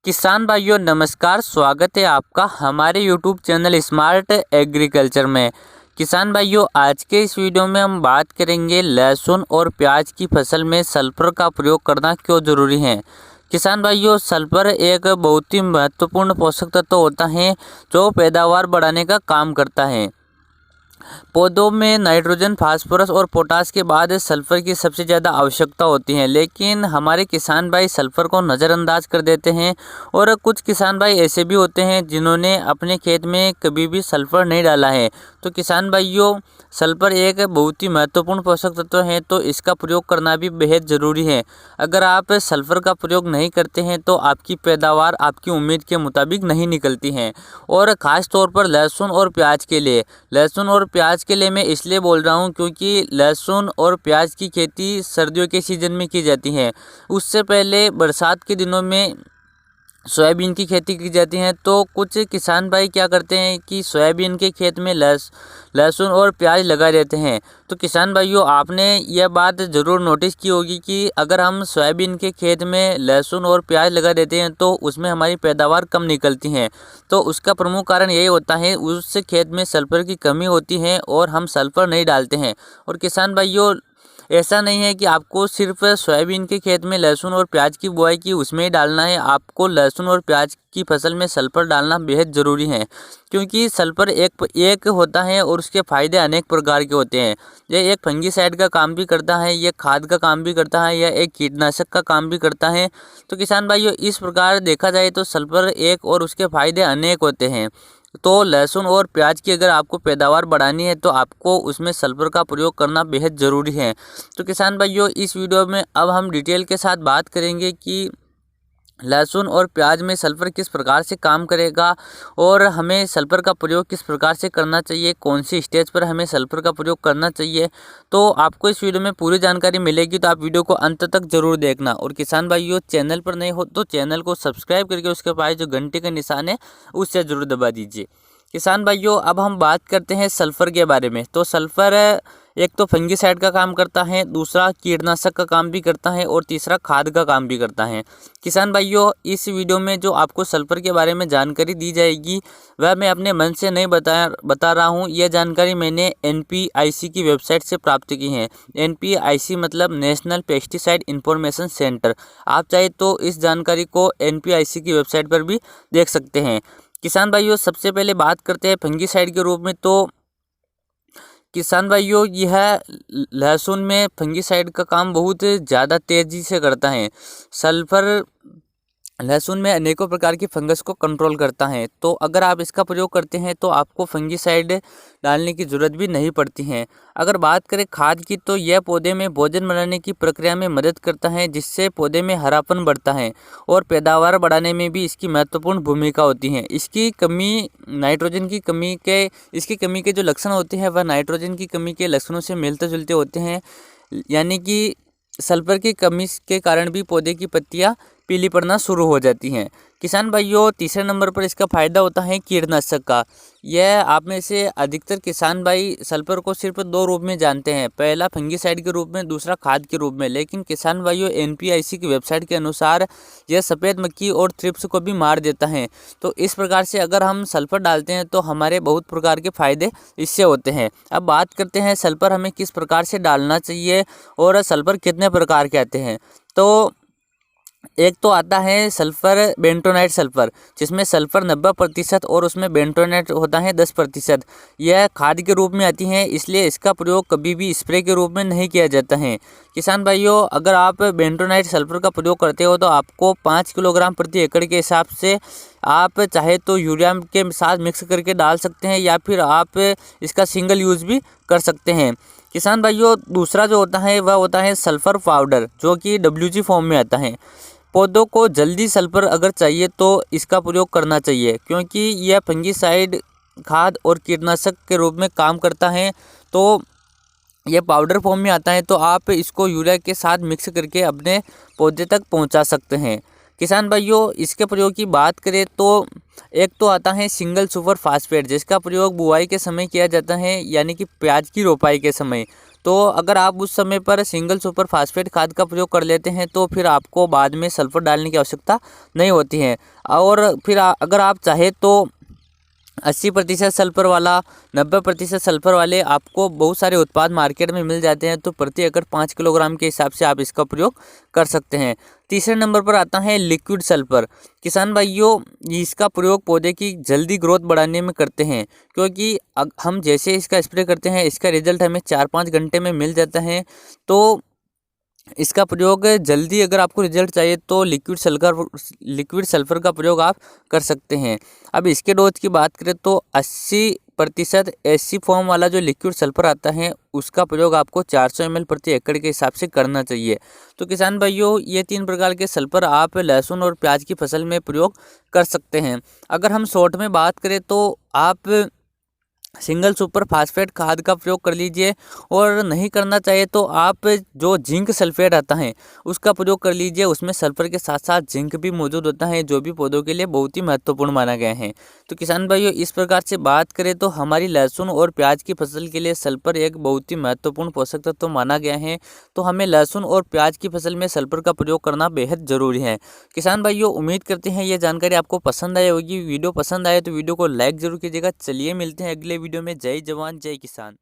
किसान भाइयों नमस्कार, स्वागत है आपका हमारे यूट्यूब चैनल स्मार्ट एग्रीकल्चर में। किसान भाइयों आज के इस वीडियो में हम बात करेंगे लहसुन और प्याज की फसल में सल्फर का प्रयोग करना क्यों ज़रूरी है। किसान भाइयों सल्फर एक बहुत ही महत्वपूर्ण पोषक तत्व होता है जो पैदावार बढ़ाने का काम करता है। पौधों में नाइट्रोजन, फास्फोरस और पोटास के बाद सल्फर की सबसे ज़्यादा आवश्यकता होती है, लेकिन हमारे किसान भाई सल्फर को नज़रअंदाज कर देते हैं। और कुछ किसान भाई ऐसे भी होते हैं जिन्होंने अपने खेत में कभी भी सल्फर नहीं डाला है। तो किसान भाइयों सल्फर एक बहुत ही महत्वपूर्ण पोषक तत्व है, तो इसका प्रयोग करना भी बेहद ज़रूरी है। अगर आप सल्फर का प्रयोग नहीं करते हैं तो आपकी पैदावार आपकी उम्मीद के मुताबिक नहीं निकलती है। और ख़ास तौर पर लहसुन और प्याज के लिए प्याज के लिए मैं इसलिए बोल रहा हूँ क्योंकि लहसुन और प्याज की खेती सर्दियों के सीज़न में की जाती है। उससे पहले बरसात के दिनों में सोयाबीन की खेती की जाती है। तो कुछ किसान भाई क्या करते हैं कि सोयाबीन के खेत में लहसुन और प्याज लगा देते हैं। तो किसान भाइयों आपने यह बात ज़रूर नोटिस की होगी कि अगर हम सोयाबीन के खेत में लहसुन और प्याज लगा देते हैं तो उसमें हमारी पैदावार कम निकलती है। तो उसका प्रमुख कारण यही होता है उस खेत में सल्फर की कमी होती है और हम सल्फर नहीं डालते हैं। और किसान भाइयों ऐसा नहीं है कि आपको सिर्फ सोयाबीन के खेत में लहसुन और प्याज की बुआई की उसमें ही डालना है। आपको लहसुन और प्याज की फसल में सल्फर डालना बेहद ज़रूरी है, क्योंकि सल्फर एक होता है और उसके फ़ायदे अनेक प्रकार के होते हैं। यह एक फंगीसाइड का काम भी करता है, यह खाद का काम भी करता है, यह एक कीटनाशक का काम भी करता है। तो किसान भाइयों इस प्रकार देखा जाए तो सल्फर एक और उसके फ़ायदे अनेक होते हैं। तो लहसुन और प्याज की अगर आपको पैदावार बढ़ानी है तो आपको उसमें सल्फर का प्रयोग करना बेहद ज़रूरी है। तो किसान भाइयों इस वीडियो में अब हम डिटेल के साथ बात करेंगे कि लहसुन और प्याज में सल्फर किस प्रकार से काम करेगा और हमें सल्फर का प्रयोग किस प्रकार से करना चाहिए, कौन सी स्टेज पर हमें सल्फर का प्रयोग करना चाहिए। तो आपको इस वीडियो में पूरी जानकारी मिलेगी, तो आप वीडियो को अंत तक जरूर देखना। और किसान भाइयों चैनल पर नए हो तो चैनल को सब्सक्राइब करके उसके पास जो घंटे का निशान है उससे ज़रूर दबा दीजिए। किसान भाइयों अब हम बात करते हैं सल्फर के बारे में। तो सल्फर एक तो फंगीसाइड का काम करता है, दूसरा कीटनाशक का काम भी करता है और तीसरा खाद का काम भी करता है। किसान भाइयों इस वीडियो में जो आपको सल्फर के बारे में जानकारी दी जाएगी वह मैं अपने मन से नहीं बता रहा हूँ। यह जानकारी मैंने NPIC की वेबसाइट से प्राप्त की है। NPIC मतलब नेशनल पेस्टिसाइड इंफॉर्मेशन सेंटर। आप चाहे तो इस जानकारी को NPIC की वेबसाइट पर भी देख सकते हैं। किसान भाइयों सबसे पहले बात करते हैं फंगीसाइड के रूप में। तो किसान भाइयों यह लहसुन में फंगीसाइड का काम बहुत ज़्यादा तेज़ी से करता है। सल्फर लहसुन में अनेकों प्रकार की फंगस को कंट्रोल करता है। तो अगर आप इसका प्रयोग करते हैं तो आपको फंगीसाइड डालने की ज़रूरत भी नहीं पड़ती है। अगर बात करें खाद की तो यह पौधे में भोजन बनाने की प्रक्रिया में मदद करता है, जिससे पौधे में हरापन बढ़ता है और पैदावार बढ़ाने में भी इसकी महत्वपूर्ण भूमिका होती है। इसकी कमी के जो लक्षण होते हैं वह नाइट्रोजन की कमी के लक्षणों से मिलते जुलते होते हैं, यानी कि सल्फर की कमी के कारण भी पौधे की पत्तियां पीली पड़ना शुरू हो जाती हैं। किसान भाइयों तीसरे नंबर पर इसका फ़ायदा होता है कीटनाशक का। यह आप में से अधिकतर किसान भाई सल्फर को सिर्फ दो रूप में जानते हैं, पहला फंगीसाइड के रूप में, दूसरा खाद के रूप में। लेकिन किसान भाइयों NPIC की वेबसाइट के अनुसार यह सफ़ेद मक्खी और थ्रिप्स को भी मार देता है। तो इस प्रकार से अगर हम सल्फर डालते हैं तो हमारे बहुत प्रकार के फ़ायदे इससे होते हैं। अब बात करते हैं सल्फर हमें किस प्रकार से डालना चाहिए और सल्फर कितने प्रकार के आते हैं। तो एक तो आता है सल्फर बेंटोनाइट सल्फर, जिसमें सल्फर 90% और उसमें बेंटोनाइट होता है 10%। यह खाद के रूप में आती है, इसलिए इसका प्रयोग कभी भी स्प्रे के रूप में नहीं किया जाता है। किसान भाइयों अगर आप बेंटोनाइट सल्फर का प्रयोग करते हो तो आपको 5 किलोग्राम प्रति एकड़ के हिसाब से आप चाहे तो यूरिया के साथ मिक्स करके डाल सकते हैं, या फिर आप इसका सिंगल यूज़ भी कर सकते हैं। किसान भाइयों दूसरा जो होता है वह होता है सल्फर पाउडर, जो कि WG फॉर्म में आता है। पौधों को जल्दी सल्फर अगर चाहिए तो इसका प्रयोग करना चाहिए, क्योंकि यह फंगीसाइड, खाद और कीटनाशक के रूप में काम करता है। तो यह पाउडर फॉर्म में आता है, तो आप इसको यूरिया के साथ मिक्स करके अपने पौधे तक पहुंचा सकते हैं। किसान भाइयों इसके प्रयोग की बात करें तो एक तो आता है सिंगल सुपर फास्फेट, जिसका प्रयोग बुआई के समय किया जाता है, यानी कि प्याज की रोपाई के समय। तो अगर आप उस समय पर सिंगल सुपर फास्फेट खाद का प्रयोग कर लेते हैं तो फिर आपको बाद में सल्फर डालने की आवश्यकता नहीं होती है। और फिर अगर आप चाहे तो 80% सल्फर वाला, 90% सल्फर वाले आपको बहुत सारे उत्पाद मार्केट में मिल जाते हैं, तो प्रति एकड़ 5 किलोग्राम के हिसाब से आप इसका प्रयोग कर सकते हैं। तीसरे नंबर पर आता है लिक्विड सल्फर। किसान भाइयों, इसका प्रयोग पौधे की जल्दी ग्रोथ बढ़ाने में करते हैं, क्योंकि हम जैसे इसका स्प्रे करते हैं इसका रिजल्ट हमें 4-5 घंटे में मिल जाता है। तो इसका प्रयोग जल्दी अगर आपको रिजल्ट चाहिए तो लिक्विड सल्फर का प्रयोग आप कर सकते हैं। अब इसके डोज की बात करें तो 80% एसी फॉर्म वाला जो लिक्विड सल्फर आता है उसका प्रयोग आपको 400 ml प्रति एकड़ के हिसाब से करना चाहिए। तो किसान भाइयों, ये 3 प्रकार के सल्फर आप लहसुन और प्याज की फसल में प्रयोग कर सकते हैं। अगर हम शॉर्ट में बात करें तो आप सिंगल सुपर फास्फेट खाद का प्रयोग कर लीजिए, और नहीं करना चाहिए तो आप जो जिंक सल्फेट आता है उसका प्रयोग कर लीजिए। उसमें सल्फर के साथ साथ जिंक भी मौजूद होता है, जो भी पौधों के लिए बहुत ही महत्वपूर्ण माना गया है। तो किसान भाइयों, इस प्रकार से बात करें तो हमारी लहसुन और प्याज की फसल के लिए सल्फर एक बहुत ही महत्वपूर्ण पोषक तत्व तो माना गया है। तो हमें लहसुन और प्याज की फसल में सल्फर का प्रयोग करना बेहद ज़रूरी है। किसान भाइयों, उम्मीद करते हैं ये जानकारी आपको पसंद आई होगी। वीडियो पसंद आए तो वीडियो को लाइक जरूर कीजिएगा। चलिए मिलते हैं अगले वीडियो में। जय जवान जय किसान।